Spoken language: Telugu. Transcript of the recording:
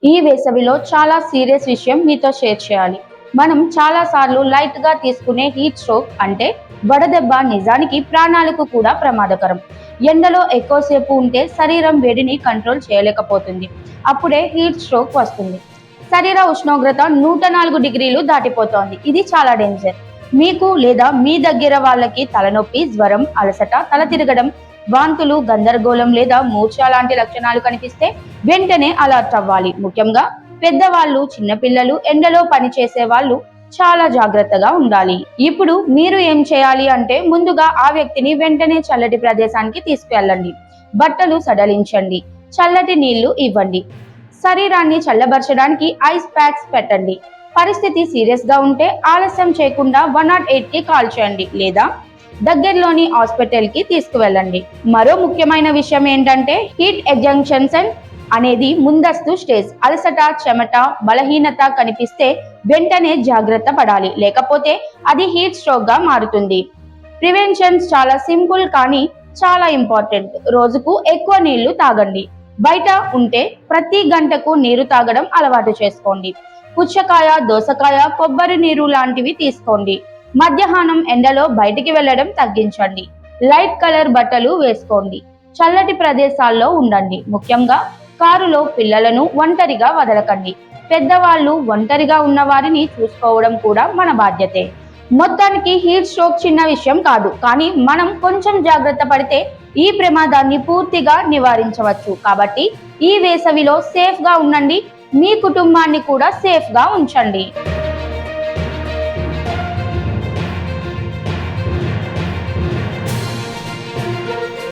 ఈ వేసవిలో చాలా సీరియస్ విషయం మీతో షేర్ చేయాలి. మనం చాలా సార్లు లైట్ గా తీసుకునే హీట్ స్ట్రోక్ అంటే వడదెబ్బ నిజానికి ప్రాణాలకు కూడా ప్రమాదకరం. ఎండలో ఎక్కువసేపు ఉంటే శరీరం వేడిని కంట్రోల్ చేయలేకపోతుంది. అప్పుడే హీట్ స్ట్రోక్ వస్తుంది. శరీర ఉష్ణోగ్రత 104 డిగ్రీలు దాటిపోతోంది. ఇది చాలా డేంజర్. మీకు లేదా మీ దగ్గర వాళ్ళకి తలనొప్పి, జ్వరం, అలసట, తల తిరగడం, వాంతులు, గందరగోళం లేదా మూర్ఛ లాంటి లక్షణాలు కనిపిస్తే వెంటనే అలర్ట్ అవ్వాలి. ముఖ్యంగా పెద్దవాళ్ళు, చిన్నపిల్లలు, ఎండలో పని చేసే వాళ్ళు చాలా జాగ్రత్తగా ఉండాలి. ఇప్పుడు మీరు ఏం చేయాలి అంటే ముందుగా ఆ వ్యక్తిని వెంటనే చల్లటి ప్రదేశానికి తీసుకెళ్ళండి. బట్టలు సడలించండి, చల్లటి నీళ్లు ఇవ్వండి, శరీరాన్ని చల్లబరచడానికి ఐస్ ప్యాక్స్ పెట్టండి. పరిస్థితి సీరియస్ గా ఉంటే ఆలస్యం చేయకుండా 108 కి కాల్ చేయండి లేదా దగ్గరలోని హాస్పిటల్ కి తీసుకువెళ్ళండి. మరో ముఖ్యమైన విషయం ఏంటంటే హీట్ ఎగ్జాంక్షన్ అనేది ముందస్తు స్టేజ్. అలసట, చెమట, బలహీనత కనిపిస్తే వెంటనే జాగ్రత్త పడాలి, లేకపోతే అది హీట్ స్ట్రోక్ గా మారుతుంది. ప్రివెన్షన్స్ చాలా సింపుల్ కానీ చాలా ఇంపార్టెంట్. రోజుకు ఎక్కువ నీళ్లు తాగండి. బయట ఉంటే ప్రతి గంటకు నీరు తాగడం అలవాటు చేసుకోండి. పుచ్చకాయ, దోసకాయ, కొబ్బరి నీరు లాంటివి తీసుకోండి. మధ్యాహ్నం ఎండలో బయటికి వెళ్లడం తగ్గించండి. లైట్ కలర్ బట్టలు వేసుకోండి. చల్లటి ప్రదేశాల్లో ఉండండి. ముఖ్యంగా కారులో పిల్లలను ఒంటరిగా వదలకండి. పెద్దవాళ్ళు, ఒంటరిగా ఉన్న వారిని చూసుకోవడం కూడా మన బాధ్యతే. మొత్తానికి హీట్ స్ట్రోక్ చిన్న విషయం కాదు, కానీ మనం కొంచెం జాగ్రత్త పడితే ఈ ప్రమాదాన్ని పూర్తిగా నివారించవచ్చు. కాబట్టి ఈ వేసవిలో సేఫ్ గా ఉండండి, మీ కుటుంబాన్ని కూడా సేఫ్ గా ఉంచండి.